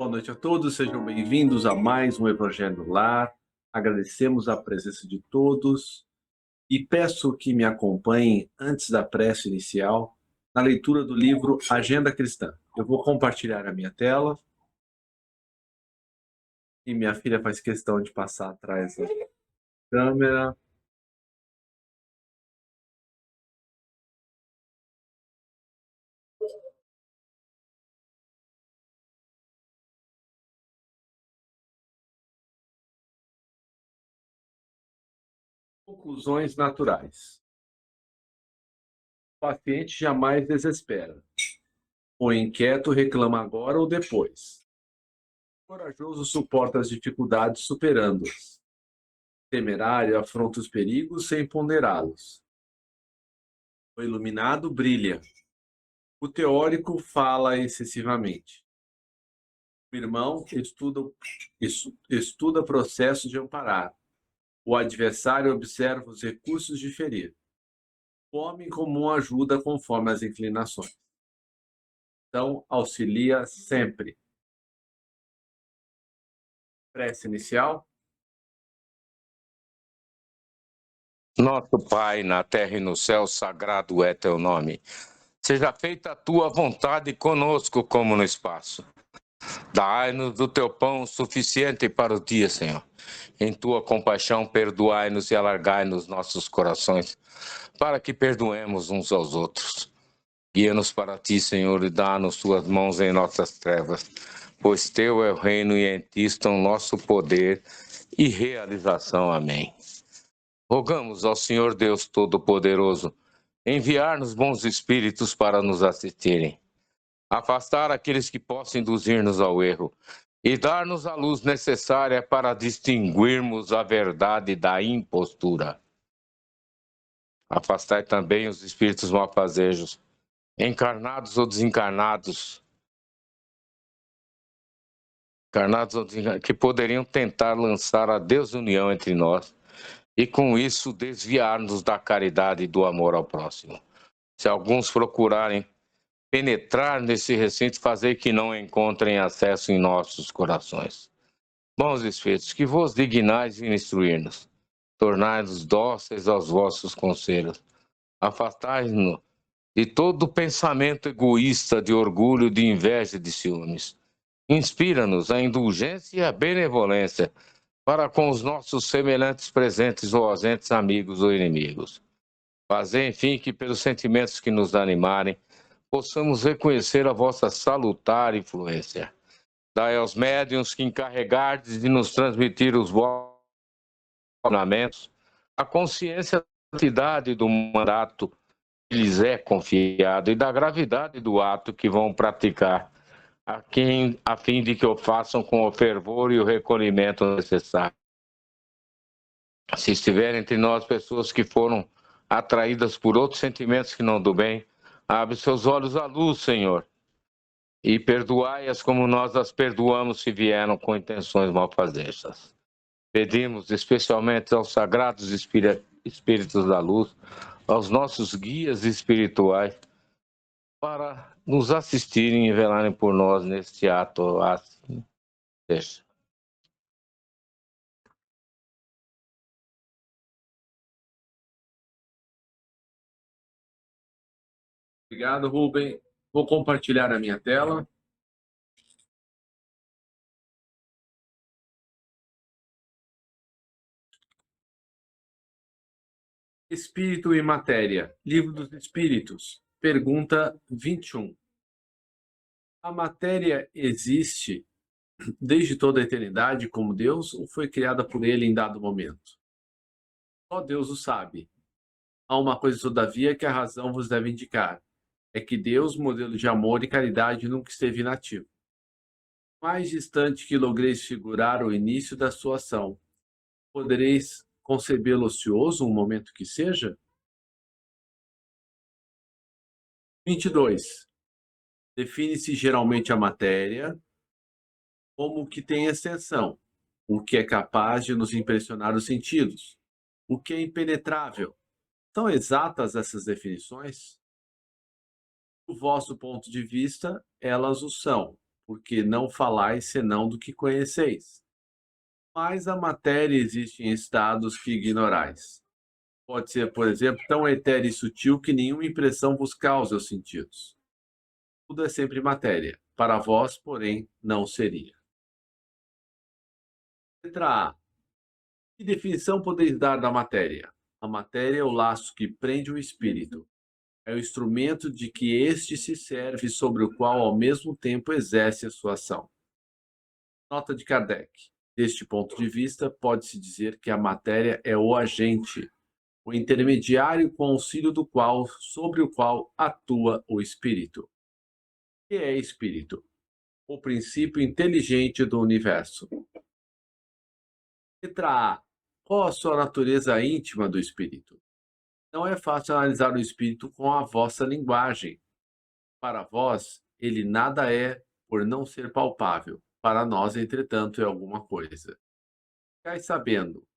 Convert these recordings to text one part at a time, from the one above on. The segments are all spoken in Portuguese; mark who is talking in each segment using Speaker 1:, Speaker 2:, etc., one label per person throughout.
Speaker 1: Boa noite a todos, sejam bem-vindos a mais um Evangelho no Lar. Agradecemos a presença de todos e peço que me acompanhem antes da prece inicial na leitura do livro Agenda Cristã. Eu vou compartilhar a minha tela e minha filha faz questão de passar atrás da câmera. Conclusões naturais. O paciente jamais desespera. O inquieto reclama agora ou depois. O corajoso suporta as dificuldades superando-as. O temerário afronta os perigos sem ponderá-los. O iluminado brilha. O teórico fala excessivamente. O irmão estuda processo de amparar. O adversário observa os recursos de ferir. O homem comum ajuda conforme as inclinações. Então, auxilia sempre. Prece inicial.
Speaker 2: Nosso Pai, na terra e no céu, sagrado é teu nome. Seja feita a tua vontade conosco como no espaço. Dai-nos do teu pão suficiente para o dia, Senhor. Em tua compaixão, perdoai-nos e alargai-nos nossos corações, para que perdoemos uns aos outros. Guia-nos para ti, Senhor, e dá-nos tuas mãos em nossas trevas, pois teu é o reino e em ti estão nosso poder e realização. Amém. Rogamos ao Senhor Deus Todo-Poderoso enviar-nos bons espíritos para nos assistirem, afastar aqueles que possam induzir-nos ao erro e dar-nos a luz necessária para distinguirmos a verdade da impostura. Afastai também os espíritos malfazejos, encarnados ou desencarnados, que poderiam tentar lançar a desunião entre nós e com isso desviar-nos da caridade e do amor ao próximo. Se alguns procurarem penetrar nesse recinto, fazer que não encontrem acesso em nossos corações. Bons espíritos, que vos dignais em instruir-nos, tornai-nos dóceis aos vossos conselhos, afastai-nos de todo pensamento egoísta, de orgulho, de inveja e de ciúmes. Inspira-nos a indulgência e a benevolência para com os nossos semelhantes presentes ou ausentes, amigos ou inimigos. Fazer, enfim, que pelos sentimentos que nos animarem, possamos reconhecer a vossa salutar influência. Dai aos médiuns que encarregardes de nos transmitir os vossos ensinamentos, a consciência da santidade do mandato que lhes é confiado e da gravidade do ato que vão praticar, a fim de que o façam com o fervor e o recolhimento necessário. Se estiver entre nós pessoas que foram atraídas por outros sentimentos que não do bem, abre seus olhos à luz, Senhor, e perdoai-as como nós as perdoamos se vieram com intenções malfazejas. Pedimos especialmente aos sagrados espíritos da luz, aos nossos guias espirituais, para nos assistirem e velarem por nós neste ato. Assim seja.
Speaker 1: Obrigado, Rubem. Vou compartilhar a minha tela. Espírito e Matéria, Livro dos Espíritos, pergunta 21. A matéria existe desde toda a eternidade como Deus ou foi criada por ele em dado momento? Só Deus o sabe. Há uma coisa, todavia, que a razão vos deve indicar. É que Deus, modelo de amor e caridade, nunca esteve inativo. Mais distante que logreis figurar o início da sua ação, podereis concebê-lo ocioso um momento que seja? 22. Define-se geralmente a matéria como o que tem extensão, o que é capaz de nos impressionar os sentidos, o que é impenetrável. São exatas essas definições? Do vosso ponto de vista, elas o são, porque não falais senão do que conheceis. Mas a matéria existe em estados que ignorais. Pode ser, por exemplo, tão etérea e sutil que nenhuma impressão vos causa os sentidos. Tudo é sempre matéria. Para vós, porém, não seria. Letra A. Que definição podeis dar da matéria? A matéria é o laço que prende o espírito. É o instrumento de que este se serve, sobre o qual, ao mesmo tempo, exerce a sua ação. Nota de Kardec. Deste ponto de vista, pode-se dizer que a matéria é o agente, o intermediário com auxílio do qual, sobre o qual atua o espírito. O que é espírito? O princípio inteligente do universo. Letra A. Qual a sua natureza íntima do espírito? Não é fácil analisar o espírito com a vossa linguagem. Para vós, ele nada é por não ser palpável. Para nós, entretanto, é alguma coisa. Ficai sabendo,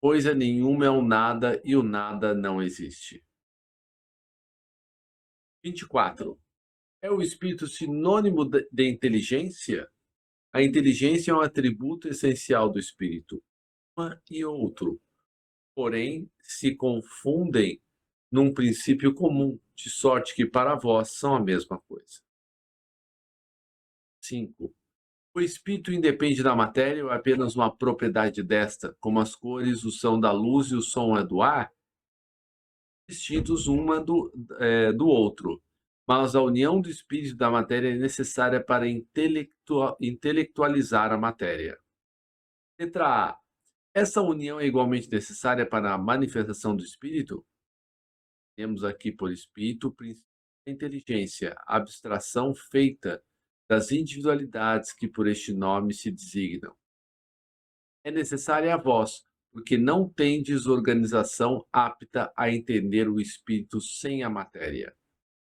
Speaker 1: coisa nenhuma é o nada e o nada não existe. 24. É o espírito sinônimo de inteligência? A inteligência é um atributo essencial do espírito. Uma e outro, porém, se confundem num princípio comum, de sorte que para vós são a mesma coisa. 5. O espírito independe da matéria ou é apenas uma propriedade desta, como as cores, o som da luz e o som é do ar, distintos do outro. Mas a união do espírito e da matéria é necessária para intelectualizar a matéria. Letra A. Essa união é igualmente necessária para a manifestação do espírito? Temos aqui por espírito o princípio da inteligência, abstração feita das individualidades que por este nome se designam. É necessária a vós, porque não tendes organização apta a entender o espírito sem a matéria.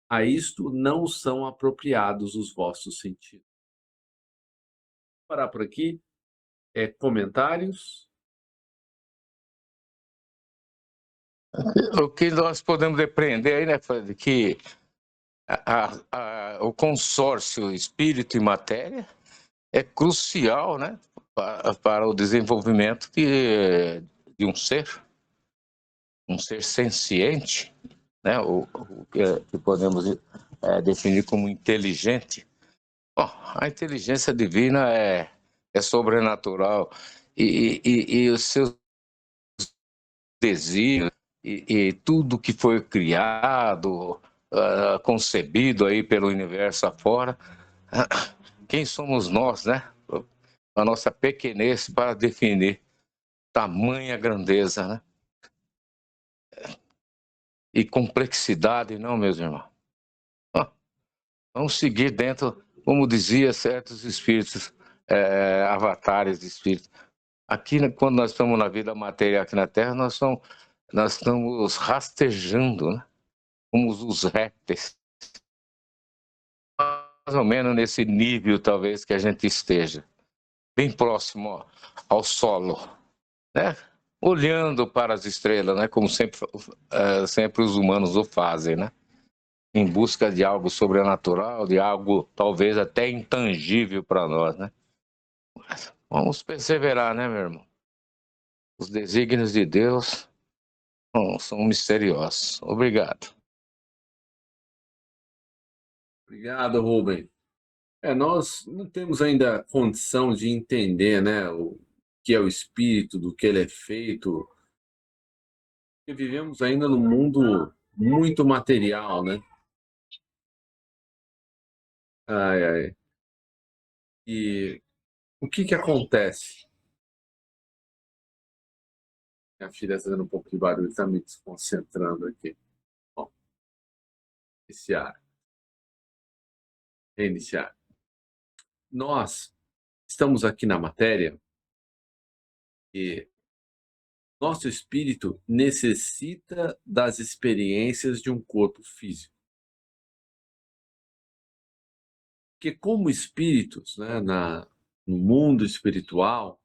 Speaker 1: A isto não são apropriados os vossos sentidos. Vou parar por aqui. Comentários?
Speaker 2: O que nós podemos depreender aí, né, Fred, que o consórcio espírito e matéria é crucial, né, para o desenvolvimento de um ser senciente, né, o que podemos definir como inteligente. Bom, a inteligência divina é sobrenatural e os seus desígnios e tudo que foi criado, concebido aí pelo universo afora, quem somos nós, né? A nossa pequenez para definir tamanha grandeza, né? E complexidade, não, meus irmãos? Vamos seguir dentro, como dizia certos espíritos, avatares de espíritos. Aqui, quando nós estamos na vida material aqui na Terra, nós estamos rastejando, né? Como os répteis. Mais ou menos nesse nível, talvez, que a gente esteja. Bem próximo ao solo, né? Olhando para as estrelas, né? Como sempre os humanos o fazem, né? Em busca de algo sobrenatural, de algo talvez até intangível para nós, né? Vamos perseverar, né, meu irmão? Os desígnios de Deus são misteriosos. Obrigado.
Speaker 1: Obrigado, Rubem. Nós não temos ainda condição de entender, né, o que é o espírito, do que ele é feito, porque vivemos ainda num mundo muito material, né? Ai, ai. E o que acontece? Minha filha está dando um pouco de barulho, está me desconcentrando aqui. Bom, iniciar. Reiniciar. Nós estamos aqui na matéria e nosso espírito necessita das experiências de um corpo físico. Porque como espíritos, né, no mundo espiritual,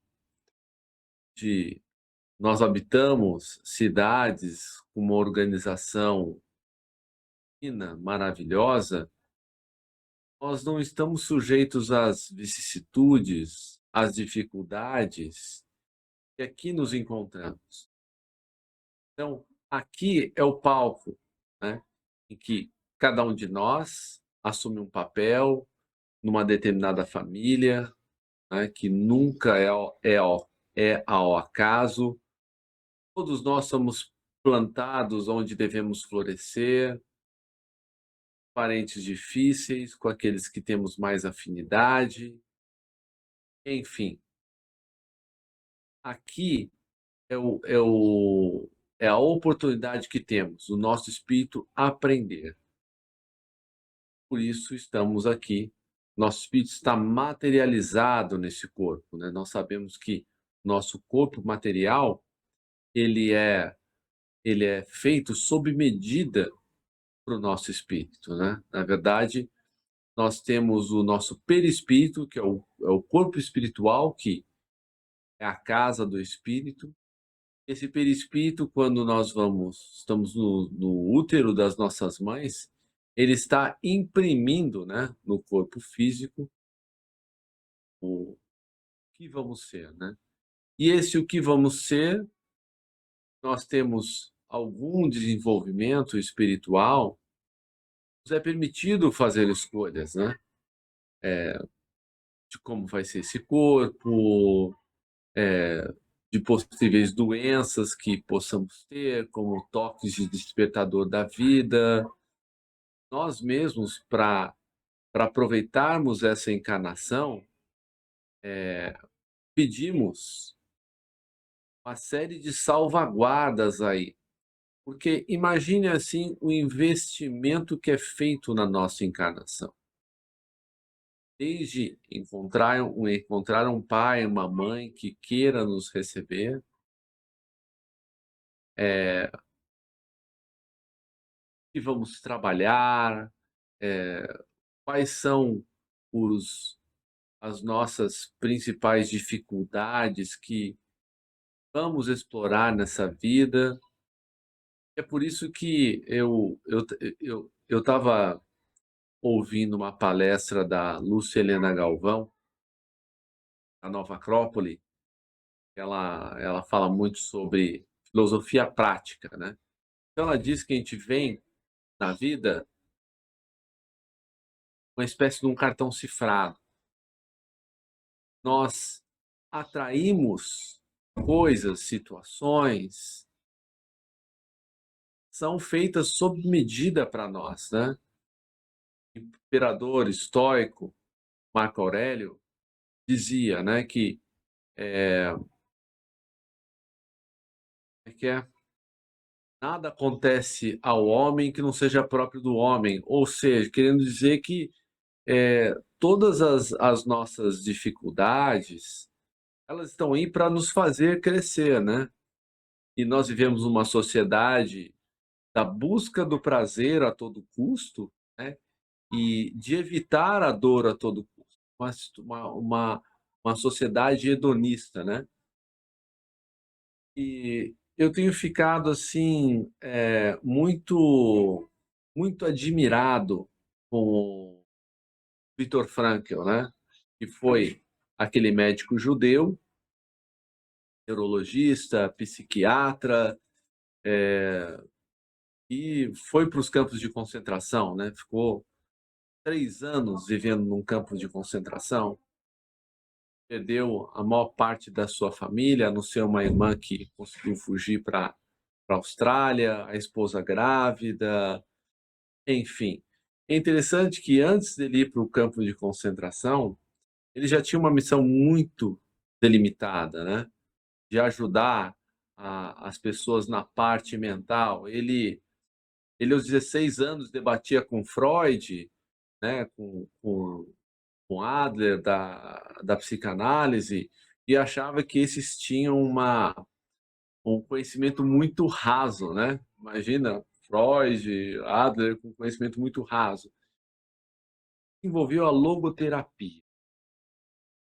Speaker 1: nós habitamos cidades com uma organização fina, maravilhosa, nós não estamos sujeitos às vicissitudes, às dificuldades que aqui nos encontramos. Então, aqui é o palco, né, em que cada um de nós assume um papel numa determinada família, né, que nunca é ao acaso. Todos nós somos plantados onde devemos florescer, parentes difíceis, com aqueles que temos mais afinidade, enfim. Aqui é, é a oportunidade que temos, o nosso espírito aprender. Por isso estamos aqui. Nosso espírito está materializado nesse corpo, né? Nós sabemos que nosso corpo material ele é feito sob medida para o nosso espírito, né? Na verdade, nós temos o nosso perispírito, que é o corpo espiritual, que é a casa do espírito. Esse perispírito, quando nós estamos no útero das nossas mães, ele está imprimindo, né, no corpo físico o que vamos ser, né? E esse o que vamos ser, nós temos algum desenvolvimento espiritual, nos é permitido fazer escolhas, né? De como vai ser esse corpo, de possíveis doenças que possamos ter, como toques de despertador da vida. Nós mesmos, para aproveitarmos essa encarnação, pedimos uma série de salvaguardas aí. Porque imagine assim o investimento que é feito na nossa encarnação. Desde encontrar um pai, uma mãe que queira nos receber, que vamos trabalhar, quais são as nossas principais dificuldades que vamos explorar nessa vida. É por isso que eu estava ouvindo uma palestra da Lúcia Helena Galvão, a Nova Acrópole. Ela fala muito sobre filosofia prática, né? Então ela diz que a gente vem na vida uma espécie de um cartão cifrado. Nós atraímos coisas, situações, são feitas sob medida para nós, né? O imperador estoico Marco Aurélio dizia, né, que nada acontece ao homem que não seja próprio do homem, ou seja, querendo dizer que todas as nossas dificuldades, elas estão aí para nos fazer crescer, né? E nós vivemos uma sociedade da busca do prazer a todo custo, né? E de evitar a dor a todo custo. Uma sociedade hedonista, né? E eu tenho ficado assim muito admirado com o Viktor Frankl, né? Que foi aquele médico judeu, neurologista, psiquiatra, e foi para os campos de concentração, né? Ficou 3 anos vivendo num campo de concentração, perdeu a maior parte da sua família, a não ser uma irmã que conseguiu fugir para a Austrália, a esposa grávida, enfim. É interessante que antes dele ir para o campo de concentração, ele já tinha uma missão muito delimitada, né? De ajudar as pessoas na parte mental. Aos 16 anos, debatia com Freud, né? Com Adler, da psicanálise, e achava que esses tinham um conhecimento muito raso, né? Imagina, Freud, Adler, com conhecimento muito raso. Envolveu a logoterapia.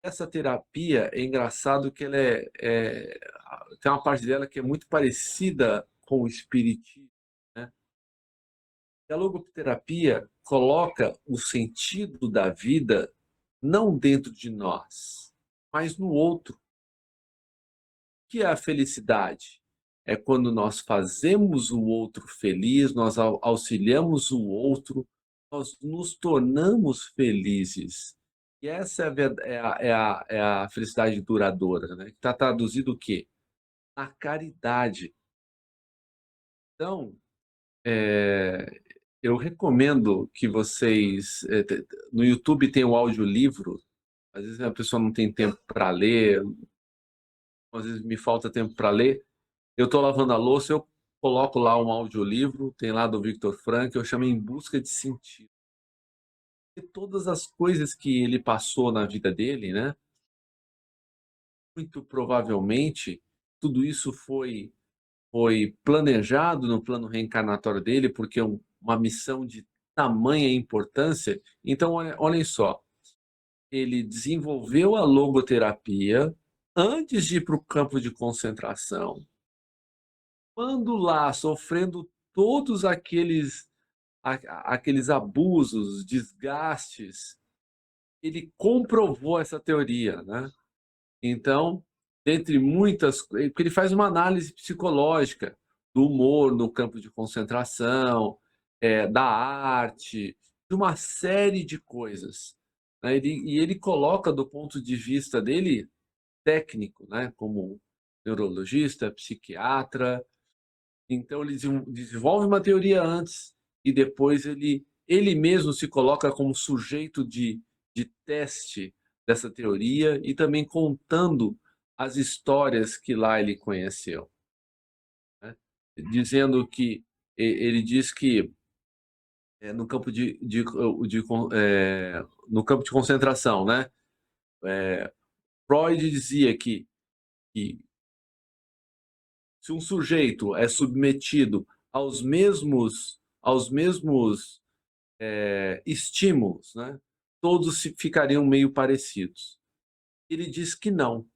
Speaker 1: Essa terapia é engraçado que ela tem uma parte dela que é muito parecida com o espiritismo, né? A logoterapia coloca o sentido da vida não dentro de nós, mas no outro. O que é a felicidade? É quando nós fazemos o outro feliz, nós auxiliamos o outro, nós nos tornamos felizes. E essa é a felicidade duradoura, né? Que está traduzido o quê? A caridade. Então, eu recomendo que vocês. No YouTube tem o audiolivro, às vezes a pessoa não tem tempo para ler, às vezes me falta tempo para ler. Eu estou lavando a louça, eu coloco lá um audiolivro, tem lá do Viktor Frankl, eu chamo Em Busca de Sentido. E todas as coisas que ele passou na vida dele, né? Muito provavelmente, tudo isso foi planejado no plano reencarnatório dele, porque é uma missão de tamanha importância. Então, olhem só, ele desenvolveu a logoterapia antes de ir para o campo de concentração. Quando lá, sofrendo todos aqueles abusos, desgastes, ele comprovou essa teoria, né? Então, dentre muitas, porque ele faz uma análise psicológica do humor no campo de concentração, da arte, de uma série de coisas, né? Ele coloca do ponto de vista dele técnico, né? Como neurologista, psiquiatra. Então ele desenvolve uma teoria antes e depois ele mesmo se coloca como sujeito de teste dessa teoria e também contando as histórias que lá ele conheceu, né? Dizendo que ele diz que no campo no campo de concentração, né? Freud dizia que se um sujeito é submetido aos mesmos estímulos, né? Todos ficariam meio parecidos. Ele diz que não.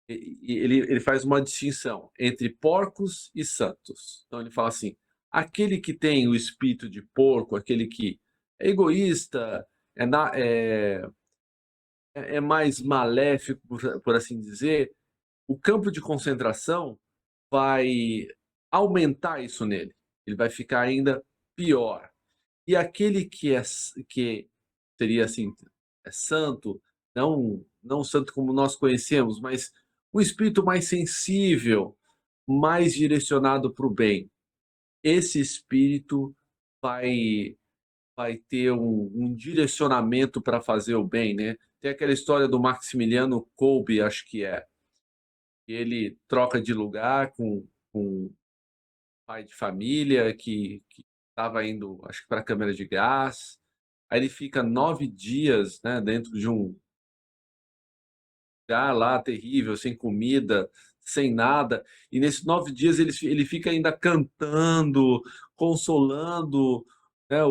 Speaker 1: Ele faz uma distinção entre porcos e santos. Então ele fala assim: aquele que tem o espírito de porco, aquele que é egoísta, é mais maléfico, por assim dizer, o campo de concentração vai aumentar isso nele. Ele vai ficar ainda pior. E aquele que seria assim, é santo, não santo como nós conhecemos, mas um espírito mais sensível, mais direcionado para o bem. Esse espírito vai vai ter um direcionamento para fazer o bem, né? Tem aquela história do Maximiliano Kolbe, acho que é. Ele troca de lugar com um pai de família que estava indo, acho que para a câmara de gás. Aí ele fica 9 dias, né, dentro de um lugar lá terrível, sem comida, sem nada. E nesses 9 dias ele fica ainda cantando, consolando, né,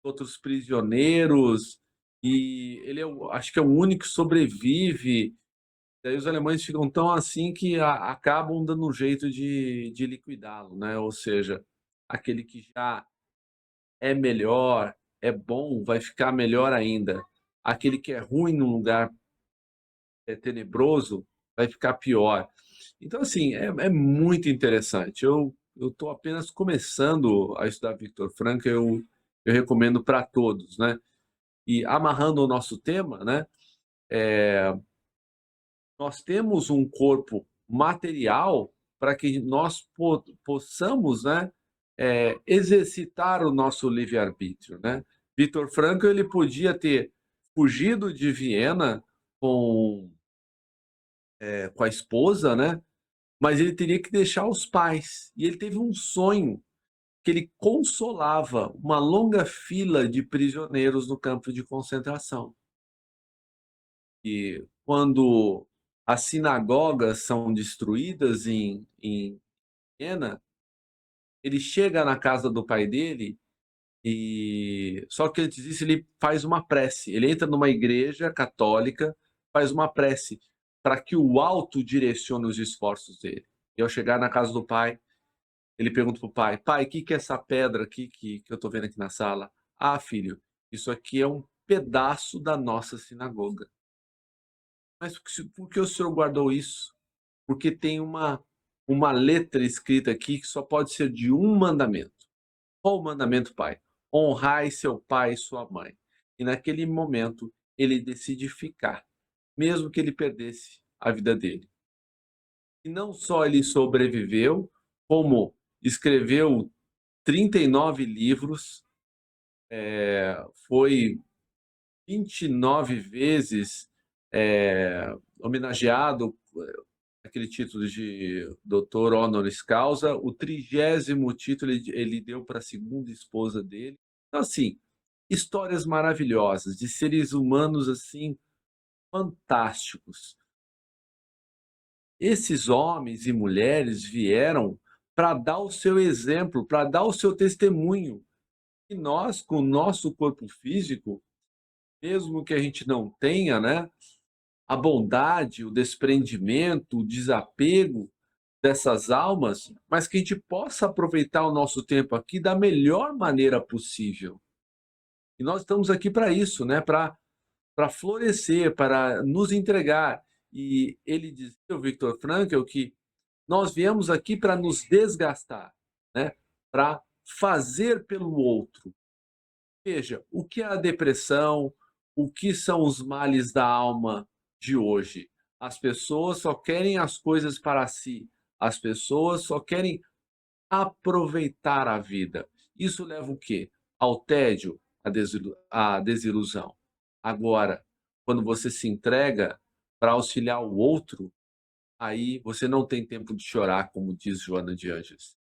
Speaker 1: outros prisioneiros. E ele acho que é o único que sobrevive. Daí os alemães ficam tão assim que acabam dando um jeito de liquidá-lo, né? Ou seja, aquele que já é melhor, é bom, vai ficar melhor ainda. Aquele que é ruim num lugar tenebroso, vai ficar pior. Então, assim, é muito interessante. Eu estou apenas começando a estudar Viktor Frankl, eu recomendo para todos, né? E amarrando o nosso tema, né? Nós temos um corpo material para que nós possamos, né, exercitar o nosso livre-arbítrio, né? Viktor Frankl ele podia ter fugido de Viena com a esposa, né? Mas ele teria que deixar os pais. E ele teve um sonho que ele consolava uma longa fila de prisioneiros no campo de concentração. E quando as sinagogas são destruídas em Viena, ele chega na casa do pai dele e só que antes disso ele faz uma prece. Ele entra numa igreja católica, faz uma prece para que o alto direcione os esforços dele. E ao chegar na casa do pai, ele pergunta para o pai: pai, o que é essa pedra aqui que eu estou vendo aqui na sala? Ah, filho, isso aqui é um pedaço da nossa sinagoga. Mas por que o senhor guardou isso? Porque tem uma letra escrita aqui que só pode ser de um mandamento. Qual o mandamento, pai? Honrai seu pai e sua mãe. E naquele momento ele decide ficar, mesmo que ele perdesse a vida dele. E não só ele sobreviveu, como escreveu 39 livros, foi 29 vezes homenageado, aquele título de doutor honoris causa, o 30º título ele deu para a segunda esposa dele. Então, assim, histórias maravilhosas de seres humanos assim fantásticos. Esses homens e mulheres vieram para dar o seu exemplo, para dar o seu testemunho. E nós, com o nosso corpo físico, mesmo que a gente não tenha, né, a bondade, o desprendimento, o desapego dessas almas, mas que a gente possa aproveitar o nosso tempo aqui da melhor maneira possível. E nós estamos aqui para isso, né, para florescer, para nos entregar. E ele dizia, o Viktor Frankl, que nós viemos aqui para nos desgastar, né, para fazer pelo outro. Veja, o que é a depressão, o que são os males da alma de hoje? As pessoas só querem as coisas para si, as pessoas só querem aproveitar a vida. Isso leva o quê? Ao tédio, à desilusão. Agora, quando você se entrega para auxiliar o outro, aí você não tem tempo de chorar, como diz Joana de Ângeles.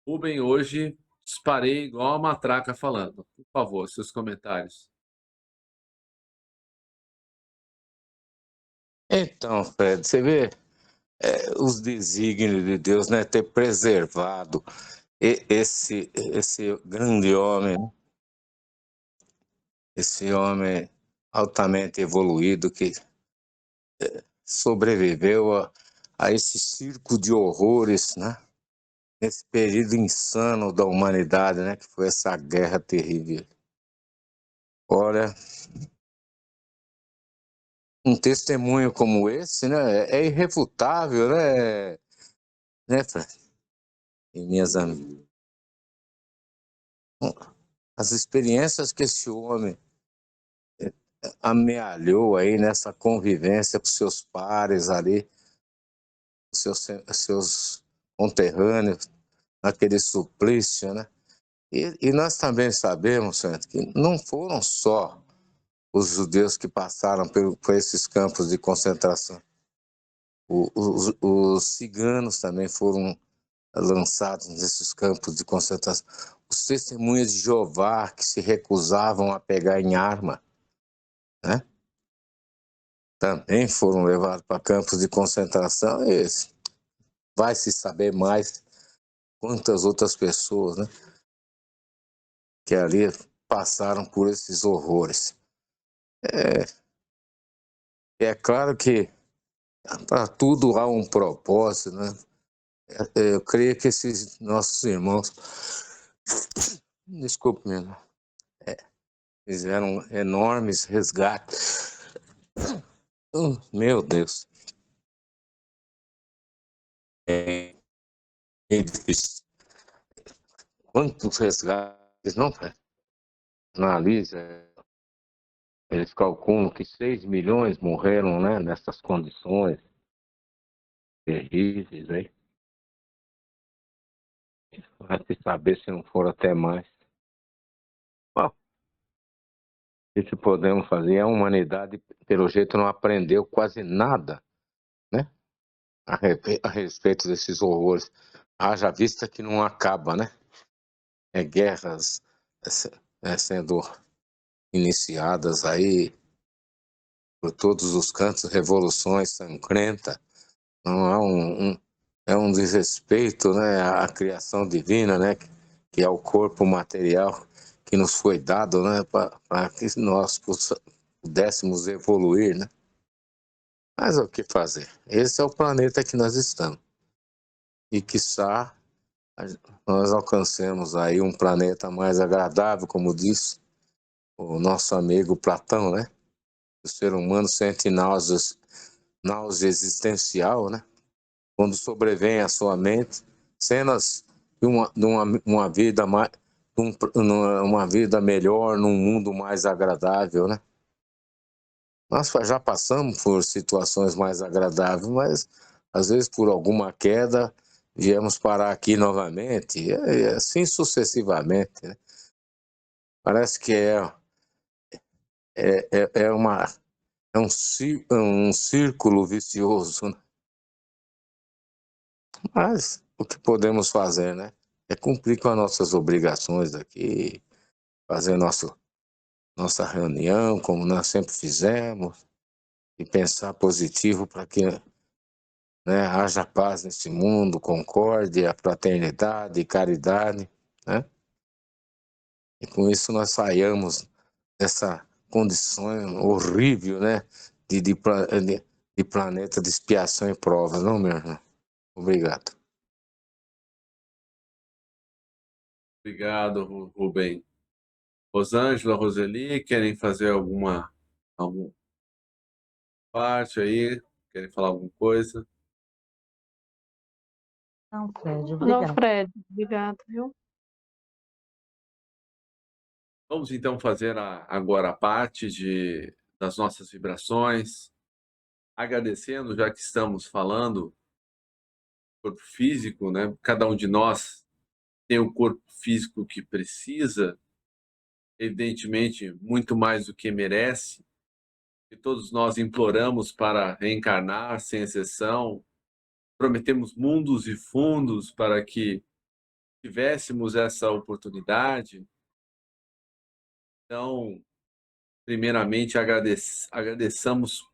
Speaker 1: Rubem, hoje disparei igual a matraca falando. Por favor, seus comentários.
Speaker 2: Então, Fred, você vê os desígnios de Deus, né, ter preservado esse grande homem, né? Esse homem altamente evoluído que sobreviveu a esse circo de horrores, né? Nesse período insano da humanidade, né? Que foi essa guerra terrível. Olha, um testemunho como esse, né? É irrefutável, né, Fred? E minhas amigas. As experiências que esse homem amealhou aí nessa convivência com seus pares ali, seus conterrâneos, naquele suplício, né? E nós também sabemos, Santo, que não foram só os judeus que passaram por esses campos de concentração. Os ciganos também foram lançados nesses campos de concentração. Os testemunhas de Jeová que se recusavam a pegar em arma, né? Também foram levados para campos de concentração. E vai se saber mais quantas outras pessoas, né, que ali passaram por esses horrores. É claro que para tudo há um propósito, né? Eu creio que esses nossos irmãos, desculpe mesmo, fizeram enormes resgates. Meu Deus. É difícil. Quantos resgates, não, Fred? Analisa, eles calculam que 6 milhões morreram, né, nessas condições terríveis aí. Vai se saber se não for até mais. Bom, o que podemos fazer? A humanidade, pelo jeito, não aprendeu quase nada, né, a respeito desses horrores. Haja vista que não acaba, né? Guerras sendo iniciadas aí por todos os cantos, revoluções sangrentas. Não há é um desrespeito, né, à criação divina, né, que é o corpo material que nos foi dado, né, para que nós pudéssemos evoluir, né? Mas o que fazer? Esse é o planeta que nós estamos. E quiçá nós alcancemos aí um planeta mais agradável, como disse o nosso amigo Platão, né? O ser humano sente náusea existencial, né? Quando sobrevém à sua mente cenas de uma vida mais, uma vida melhor, num mundo mais agradável, né? Nós já passamos por situações mais agradáveis, mas às vezes por alguma queda viemos parar aqui novamente, e assim sucessivamente, né? Parece que é um círculo vicioso, né? Mas o que podemos fazer, né? É cumprir com as nossas obrigações aqui, fazer nossa reunião, como nós sempre fizemos, e pensar positivo para que, né, haja paz nesse mundo, concórdia, fraternidade, caridade, né? E com isso nós saiamos dessa condição horrível, né, de planeta de expiação e provas, não, meu irmão? Obrigado.
Speaker 1: Obrigado, Rubem. Rosângela, Roseli, querem fazer alguma parte aí? Querem falar alguma coisa?
Speaker 3: Não, Fred,
Speaker 4: Não,
Speaker 3: obrigada.
Speaker 4: Fred, obrigado, viu?
Speaker 1: Vamos então fazer agora a parte das nossas vibrações, agradecendo, já que estamos falando do corpo físico, né? Cada um de nós tem o corpo físico que precisa, evidentemente, muito mais do que merece, e todos nós imploramos para reencarnar, sem exceção, prometemos mundos e fundos para que tivéssemos essa oportunidade. Então, primeiramente, agradeçamos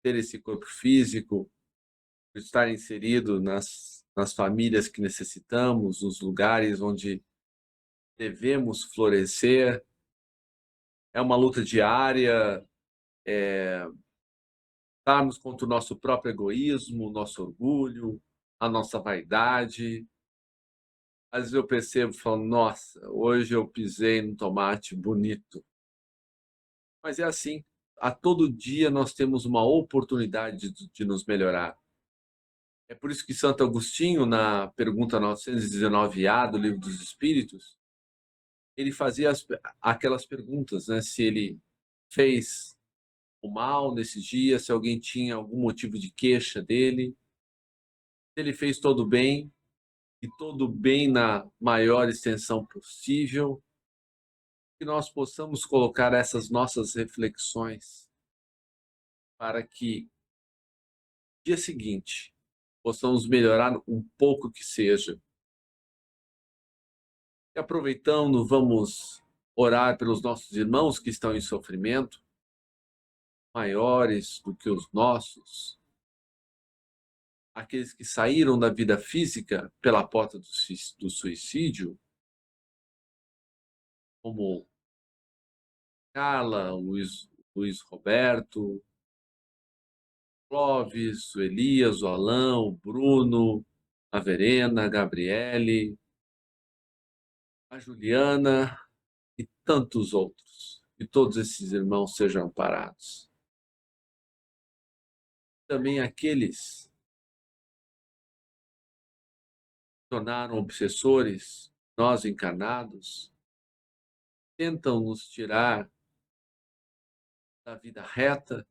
Speaker 1: ter esse corpo físico, por estar inserido nas famílias que necessitamos, nos lugares onde devemos florescer. É uma luta diária, lutarmos contra o nosso próprio egoísmo, o nosso orgulho, a nossa vaidade. Às vezes eu percebo, falo, nossa, hoje eu pisei num tomate bonito. Mas é assim, a todo dia nós temos uma oportunidade de nos melhorar. É por isso que Santo Agostinho, na pergunta 919A do Livro dos Espíritos, ele fazia aquelas perguntas, né? Se ele fez o mal nesse dia, se alguém tinha algum motivo de queixa dele, se ele fez todo o bem, e todo o bem na maior extensão possível, que nós possamos colocar essas nossas reflexões para que, no dia seguinte, possamos melhorar um pouco que seja. E aproveitando, vamos orar pelos nossos irmãos que estão em sofrimento, maiores do que os nossos, aqueles que saíram da vida física pela porta do suicídio, como Carla, Luiz Roberto, Clóvis, o Elias, o Alain, o Bruno, a Verena, a Gabriele, a Juliana e tantos outros. Que todos esses irmãos sejam amparados. Também aqueles que tornaram obsessores, nós encarnados, tentam nos tirar da vida reta.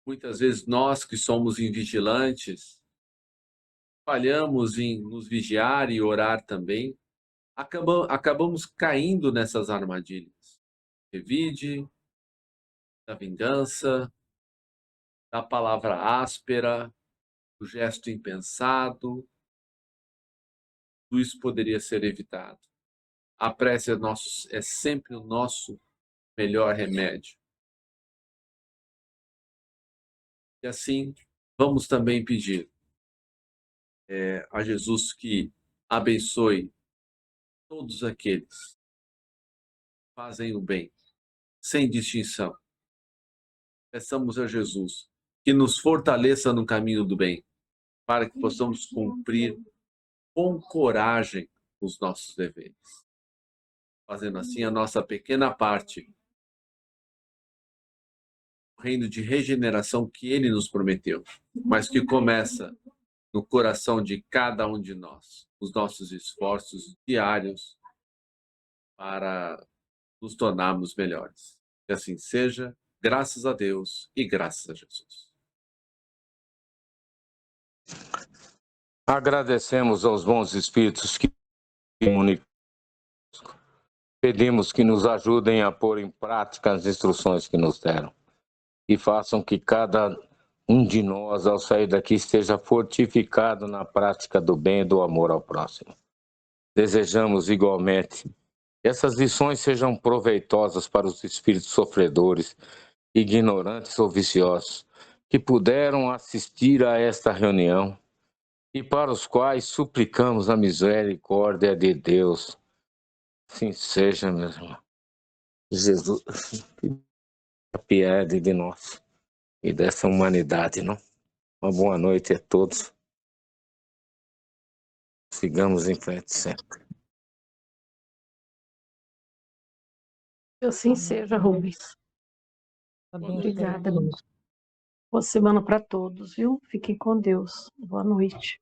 Speaker 1: Muitas vezes nós que somos invigilantes, falhamos em nos vigiar e orar também, acabamos caindo nessas armadilhas. Revide, da vingança, da palavra áspera, do gesto impensado, tudo isso poderia ser evitado. A prece é sempre o nosso melhor remédio. E assim, vamos também pedir a Jesus que abençoe todos aqueles que fazem o bem, sem distinção. Peçamos a Jesus que nos fortaleça no caminho do bem, para que possamos cumprir com coragem os nossos deveres, fazendo assim a nossa pequena parte, o reino de regeneração que Ele nos prometeu, mas que começa no coração de cada um de nós, os nossos esforços diários para nos tornarmos melhores. Que assim seja, graças a Deus e graças a Jesus.
Speaker 2: Agradecemos aos bons espíritos que comunicam. Pedimos que nos ajudem a pôr em prática as instruções que nos deram e façam que cada um de nós, ao sair daqui, esteja fortificado na prática do bem e do amor ao próximo. Desejamos igualmente que essas lições sejam proveitosas para os espíritos sofredores, ignorantes ou viciosos, que puderam assistir a esta reunião e para os quais suplicamos a misericórdia de Deus. Assim seja, meu irmão. Jesus, a piedade de nós e dessa humanidade, não? Uma boa noite a todos. Sigamos em frente sempre.
Speaker 3: Assim seja, Rubens. Obrigada. Boa semana para todos, viu? Fiquem com Deus. Boa noite.